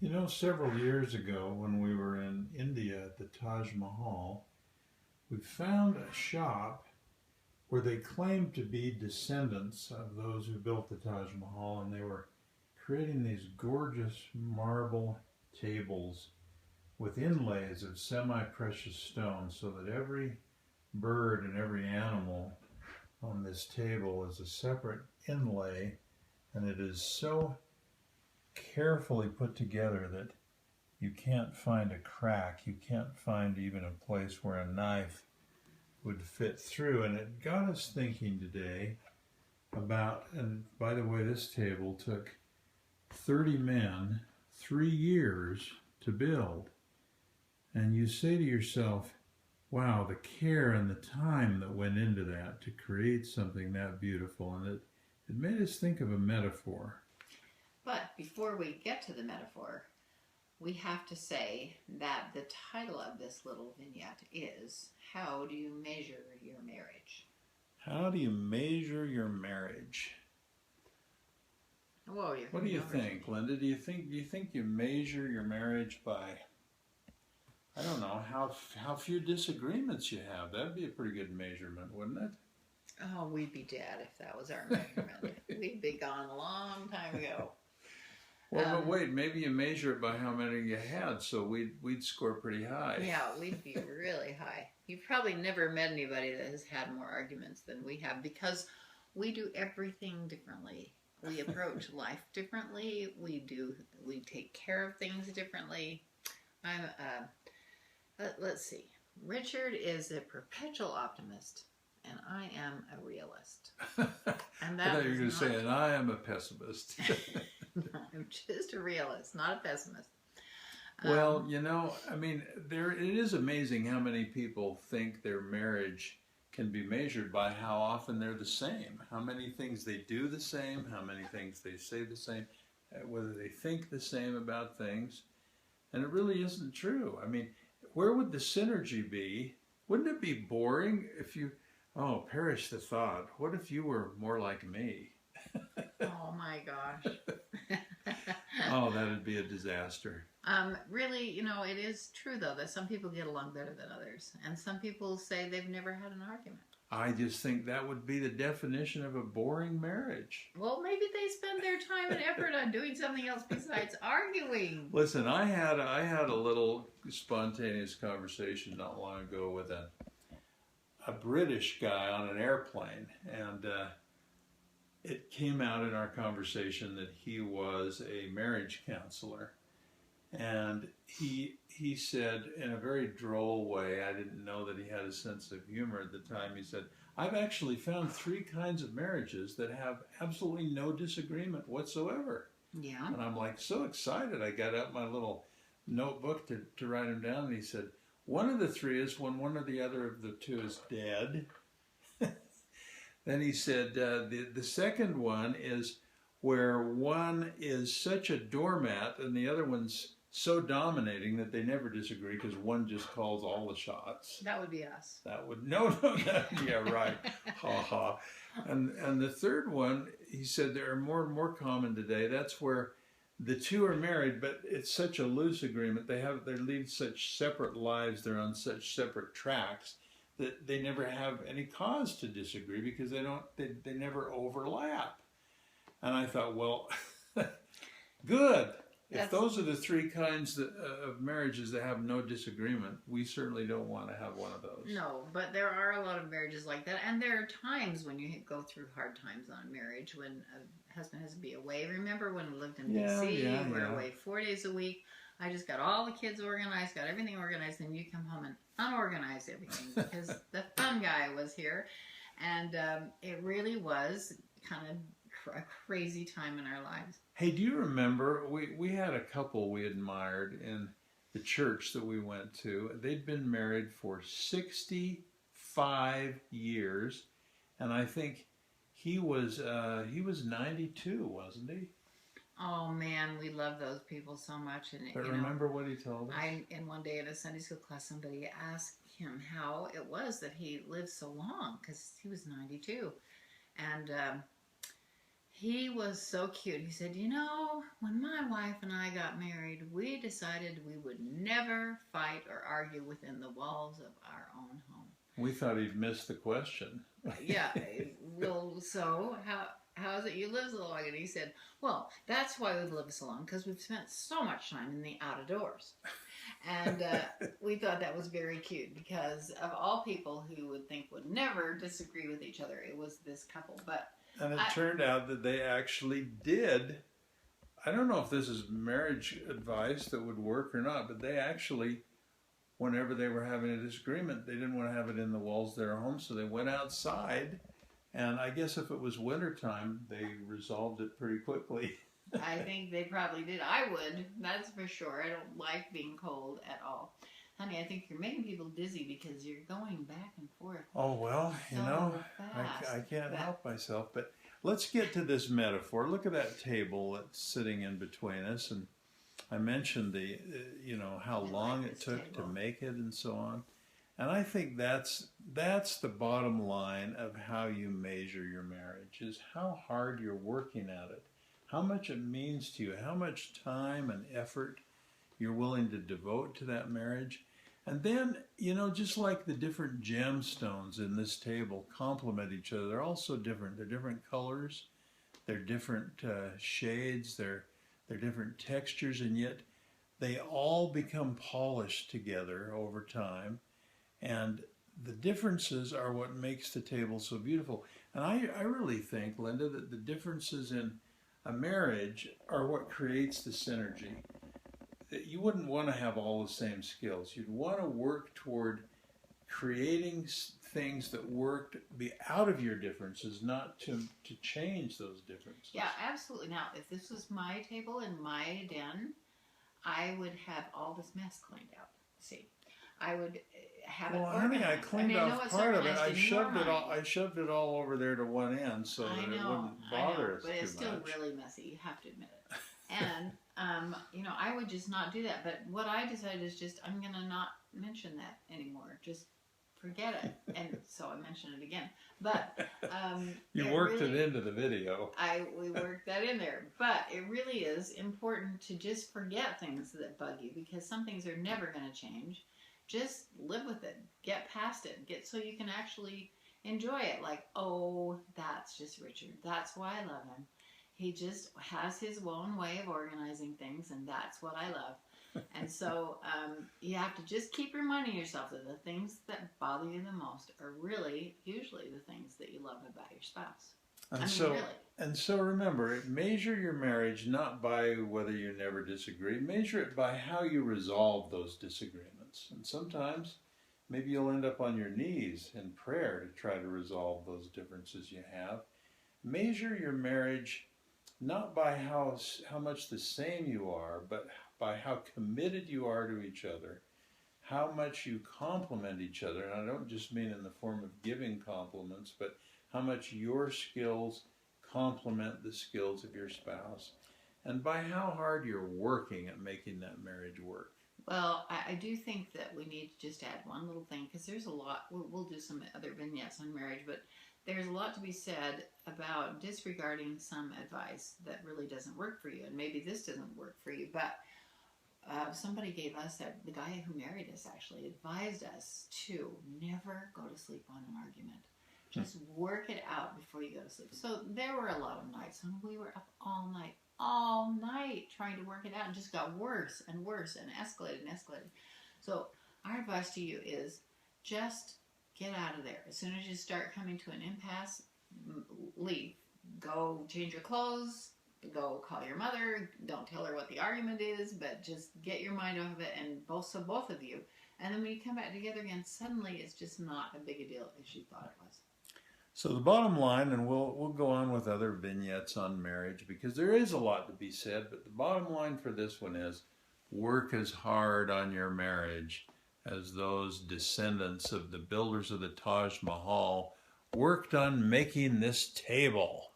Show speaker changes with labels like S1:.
S1: You know, several years ago when we were in India at the Taj Mahal, we found a shop where they claimed to be descendants of those who built the Taj Mahal, and they were creating these gorgeous marble tables with inlays of semi-precious stones so that every bird and every animal on this table is a separate inlay, and it is so carefully put together that you can't find a crack. You can't find even a place where a knife would fit through. And it got us thinking today about, and by the way, this table took 30 men, 3 years to build. And you say to yourself, wow, the care and the time that went into that to create something that beautiful. And it made us think of a metaphor.
S2: But before we get to the metaphor, we have to say that the title of this little vignette is, How Do You Measure Your Marriage?
S1: How do you measure your marriage?
S2: Whoa,
S1: What do you think, Linda? Do you think you measure your marriage by, I don't know, how few disagreements you have? That'd be a pretty good measurement, wouldn't it?
S2: Oh, we'd be dead if that was our measurement. We'd be gone a long time ago.
S1: Well, but wait, maybe you measure it by how many you had, so we'd score pretty high.
S2: Yeah, we'd be really high. You've probably never met anybody that has had more arguments than we have because we do everything differently. We approach life differently. We take care of things differently. Let's see. Richard is a perpetual optimist, and I am a realist. And that
S1: I thought you were going to say, and I am a pessimist.
S2: No, I'm just a realist, not a pessimist.
S1: Well, you know, I mean, it is amazing how many people think their marriage can be measured by how often they're the same, how many things they do the same, how many things they say the same, whether they think the same about things. And it really isn't true. I mean, where would the synergy be? Wouldn't it be boring if you, oh, perish the thought, what if you were more like me?
S2: Oh my gosh.
S1: Oh, that'd be a disaster.
S2: Really, you know, it is true though that some people get along better than others, and some people say they've never had an argument.
S1: I just think that would be the definition of a boring marriage.
S2: Well, maybe they spend their time and effort on doing something else besides arguing.
S1: Listen, I had a little spontaneous conversation not long ago with a British guy on an airplane, and it came out in our conversation that he was a marriage counselor. And he said in a very droll way, I didn't know that he had a sense of humor at the time, he said, I've actually found 3 kinds of marriages that have absolutely no disagreement whatsoever.
S2: Yeah.
S1: And I'm like so excited. I got out my little notebook to write them down. And he said, one of the 3 is when one or the other of the 2 is dead. Then he said, the second one is where one is such a doormat and the other one's so dominating that they never disagree because one just calls all the shots.
S2: That would be us.
S1: That would, yeah, right. Ha ha. And the third one, he said, there are more and more common today. That's where the 2 are married, but it's such a loose agreement. They lead such separate lives. They're on such separate tracks that they never have any cause to disagree because they never overlap. And I thought, well, good. If those are the 3 kinds of marriages that have no disagreement, we certainly don't want to have one of those.
S2: No, but there are a lot of marriages like that. And there are times when you go through hard times on marriage, when a husband has to be away. Remember when we lived in D.C., we were away 4 days a week. I just got all the kids organized, got everything organized, and you come home and unorganize everything because the fun guy was here. And it really was kind of a crazy time in our lives.
S1: Hey, do you remember, we had a couple we admired in the church that we went to. They'd been married for 65 years, and I think he was 92, wasn't he?
S2: Oh man, we love those people so much. And
S1: but remember what he told us?
S2: And one day in a Sunday school class, somebody asked him how it was that he lived so long, because he was 92. And He was so cute. He said, you know, when my wife and I got married, we decided we would never fight or argue within the walls of our own home.
S1: We thought he'd missed the question.
S2: Yeah. Well, so how is it you live so long? And he said, well, that's why we've lived so long, because we've spent so much time in the out of doors. And we thought that was very cute, because of all people who would think would never disagree with each other, it was this couple.
S1: And it turned out that they actually did. I don't know if this is marriage advice that would work or not, but they actually, whenever they were having a disagreement, they didn't want to have it in the walls of their home, so they went outside. And I guess if it was wintertime, they resolved it pretty quickly.
S2: I think they probably did. I would, that's for sure. I don't like being cold at all. Honey, I think you're making people dizzy because you're going back and forth.
S1: Oh, well, you know, I can't help myself. But let's get to this metaphor. Look at that table that's sitting in between us. And I mentioned the, you know, how long it took to make it and so on. And I think that's the bottom line of how you measure your marriage, is how hard you're working at it, how much it means to you, how much time and effort you're willing to devote to that marriage. And then, you know, just like the different gemstones in this table complement each other, they're all so different. They're different colors, they're different shades, they're different textures, and yet they all become polished together over time. And the differences are what makes the table so beautiful. And I really think, Linda, that the differences in a marriage are what creates the synergy. You wouldn't want to have all the same skills. You'd want to work toward creating things that worked out of your differences, not to change those differences.
S2: Yeah, absolutely. Now, if this was my table in my den, I would have all this mess cleaned out. See, I would have it organized.
S1: Honey, I cleaned off part of it. I shoved it all over there to one end so that it wouldn't bother us too much.
S2: But it's still really messy. You have to admit it. And you know, I would just not do that. But what I decided is just I'm gonna not mention that anymore. Just forget it. And so I mentioned it again. But
S1: you worked it into the video.
S2: We worked that in there. But it really is important to just forget things that bug you, because some things are never going to change. Just live with it. Get past it. Get so you can actually enjoy it. Like, oh, that's just Richard. That's why I love him. He just has his own way of organizing things, and that's what I love. And so you have to just keep reminding yourself that the things that bother you the most are really usually the things that you love about your spouse.
S1: And so remember, measure your marriage not by whether you never disagree. Measure it by how you resolve those disagreements. And sometimes maybe you'll end up on your knees in prayer to try to resolve those differences you have. Measure your marriage not by how much the same you are, but by how committed you are to each other, how much you complement each other. And I don't just mean in the form of giving compliments, but how much your skills complement the skills of your spouse, and by how hard you're working at making that marriage work.
S2: Well, I do think that we need to just add one little thing, because there's a lot. We'll do some other vignettes on marriage, but there's a lot to be said about disregarding some advice that really doesn't work for you, and maybe this doesn't work for you, but somebody gave us, the guy who married us actually advised us to never go to sleep on an argument. Just work it out before you go to sleep. So there were a lot of nights when we were up all night trying to work it out, and just got worse and worse and escalated and escalated. So our advice to you is just get out of there. As soon as you start coming to an impasse, leave. Go change your clothes. Go call your mother. Don't tell her what the argument is, but just get your mind off of it, and both of you. And then when you come back together again, suddenly it's just not a big a deal as you thought it was.
S1: So the bottom line, and we'll go on with other vignettes on marriage, because there is a lot to be said, but the bottom line for this one is work as hard on your marriage as those descendants of the builders of the Taj Mahal worked on making this table.